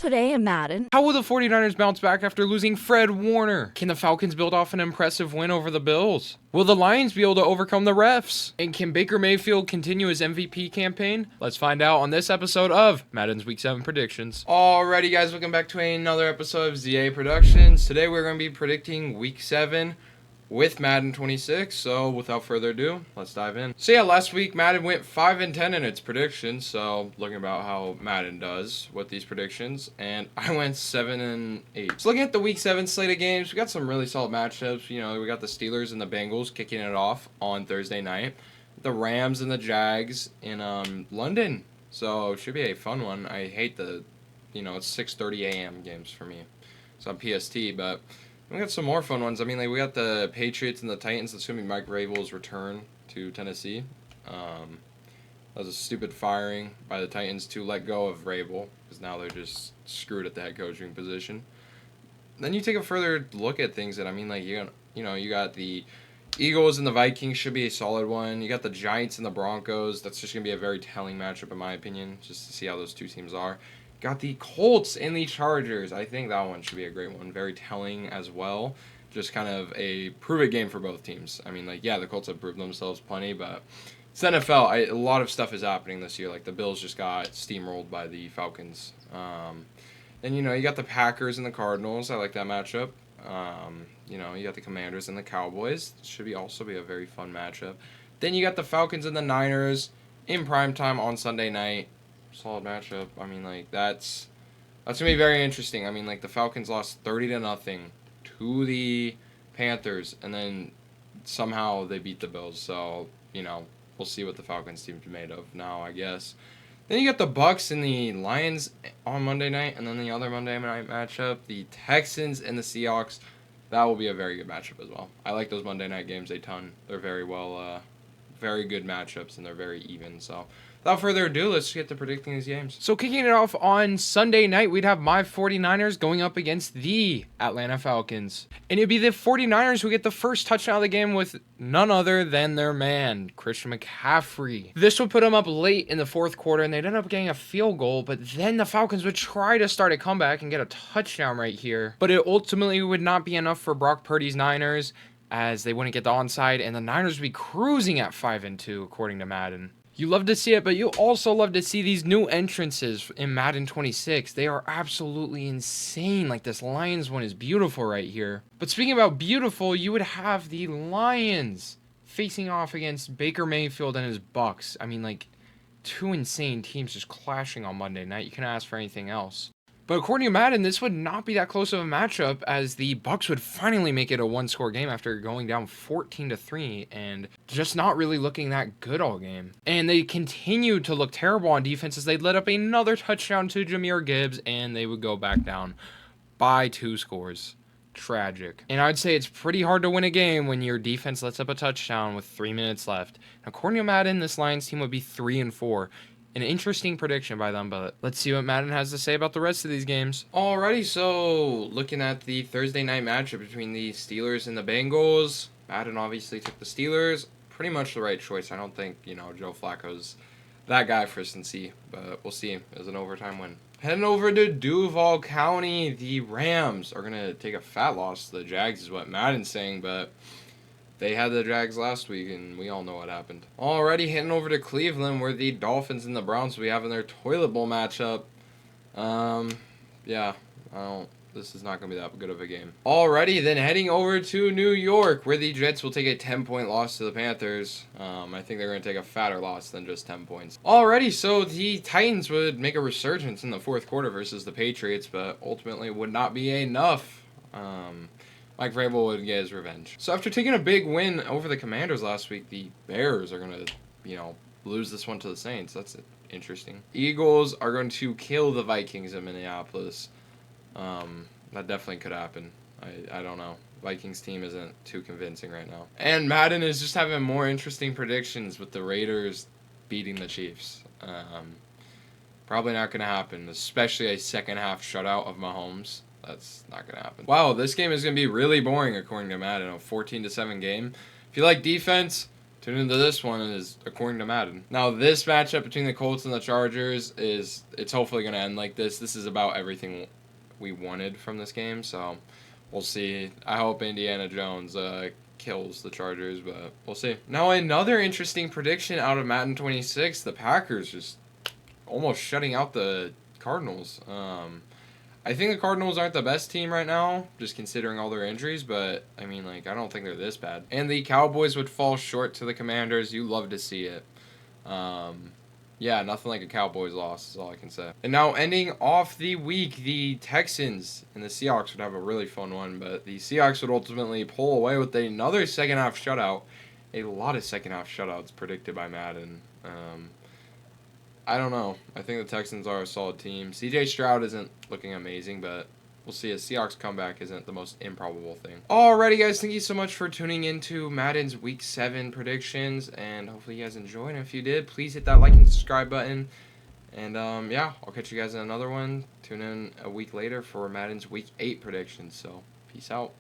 Today in Madden. How will the 49ers bounce back after losing Fred Warner? Can the Falcons build off an impressive win over the Bills? Will the Lions be able to overcome the refs? And can Baker Mayfield continue his MVP campaign? Let's find out on this episode of Madden's Week 7 Predictions. Alrighty guys, welcome back to another episode of ZA Productions. Today we're going to be predicting Week 7 with Madden 26, so without further ado, let's dive in. So yeah, last week Madden went 5-10 in its predictions, so looking about how Madden does with these predictions, and I went 7-8. So looking at the Week 7 slate of games, we got some really solid matchups. You know, we got the Steelers and the Bengals kicking it off on Thursday night, the Rams and the Jags in London, so it should be a fun one. I hate the, it's 6:30 a.m. games for me, so on PST, but we got some more fun ones. I mean, like, we got the Patriots and the Titans. That's going to be Mike Vrabel's return to Tennessee. That was a stupid firing by the Titans to let go of Vrabel, because now they're just screwed at the head coaching position. Then you take a further look at things, and I mean, like, you got the Eagles and the Vikings should be a solid one. You got the Giants and the Broncos. That's just going to be a very telling matchup, in my opinion, just to see how those two teams are. Got the Colts and the Chargers. I think that one should be a great one. Very telling as well. Just kind of a prove-it game for both teams. I mean, like, yeah, the Colts have proved themselves plenty, but it's NFL. A lot of stuff is happening this year. Like, the Bills just got steamrolled by the Falcons. And, you got the Packers and the Cardinals. I like that matchup. You got the Commanders and the Cowboys. Should also be a very fun matchup. Then you got the Falcons and the Niners in primetime on Sunday night. Solid matchup. I mean, like, that's going to be very interesting. I mean, like, the Falcons lost 30-0 to the Panthers, and then somehow they beat the Bills. So, we'll see what the Falcons team's made of now, I guess. Then you got the Bucks and the Lions on Monday night, and then the other Monday night matchup, the Texans and the Seahawks. That will be a very good matchup as well. I like those Monday night games a ton. They're very good matchups, and they're very even, so without further ado, let's get to predicting these games. So kicking it off on Sunday night, we'd have my 49ers going up against the Atlanta Falcons. And it'd be the 49ers who get the first touchdown of the game with none other than their man, Christian McCaffrey. This would put them up late in the fourth quarter, and they'd end up getting a field goal, but then the Falcons would try to start a comeback and get a touchdown right here. But it ultimately would not be enough for Brock Purdy's Niners, as they wouldn't get the onside, and the Niners would be cruising at 5-2, according to Madden. You love to see it, but you also love to see these new entrances in Madden 26. They are absolutely insane. Like, this Lions one is beautiful right here. But speaking about beautiful, you would have the Lions facing off against Baker Mayfield and his Bucks. I mean, like, two insane teams just clashing on Monday night. You can't ask for anything else. But according to Madden, this would not be that close of a matchup, as the Bucks would finally make it a one-score game after going down 14-3 and just not really looking that good all game. And they continued to look terrible on defense as they let up another touchdown to Jahmyr Gibbs, and they would go back down by 2 scores. Tragic. And I'd say it's pretty hard to win a game when your defense lets up a touchdown with 3 minutes left. According to Madden, this Lions team would be 3-4. An interesting prediction by them, but let's see what Madden has to say about the rest of these games. Alrighty, so looking at the Thursday night matchup between the Steelers and the Bengals, Madden obviously took the Steelers. Pretty much the right choice. I don't think, Joe Flacco's that guy for Cincy, but we'll see. It was an overtime win. Heading over to Duval County, the Rams are going to take a fat loss to the Jags is what Madden's saying, but they had the Jags last week, and we all know what happened. Already heading over to Cleveland, where the Dolphins and the Browns will be having their toilet bowl matchup. This is not going to be that good of a game. Already then heading over to New York, where the Jets will take a 10-point loss to the Panthers. I think they're going to take a fatter loss than just 10 points. Already, so the Titans would make a resurgence in the fourth quarter versus the Patriots, but ultimately would not be enough. Mike Vrabel would get his revenge. So after taking a big win over the Commanders last week, the Bears are going to, lose this one to the Saints. That's interesting. Eagles are going to kill the Vikings in Minneapolis. That definitely could happen. I don't know. Vikings team isn't too convincing right now. And Madden is just having more interesting predictions with the Raiders beating the Chiefs. Probably not going to happen, especially a second half shutout of Mahomes. That's not going to happen. Wow, this game is going to be really boring according to Madden. A 14-7 game. If you like defense, Tune into this one is according to Madden. Now this matchup between the Colts and the Chargers it's hopefully gonna end like this. This is about everything we wanted from this game, so we'll see. I hope Indiana Jones kills the Chargers, but we'll see. Now another interesting prediction out of Madden 26, the Packers just almost shutting out the Cardinals. I think the Cardinals aren't the best team right now, just considering all their injuries, but, I mean, like, I don't think they're this bad. And the Cowboys would fall short to the Commanders. You love to see it. Yeah, nothing like a Cowboys loss is all I can say. And now, ending off the week, the Texans and the Seahawks would have a really fun one, but the Seahawks would ultimately pull away with another second-half shutout. A lot of second-half shutouts predicted by Madden. I don't know. I think the Texans are a solid team. C.J. Stroud isn't looking amazing, but we'll see. A Seahawks comeback isn't the most improbable thing. Alrighty, guys. Thank you so much for tuning into Madden's Week 7 predictions, and hopefully you guys enjoyed. And if you did, please hit that like and subscribe button. And, yeah, I'll catch you guys in another one. Tune in a week later for Madden's Week 8 predictions. So, peace out.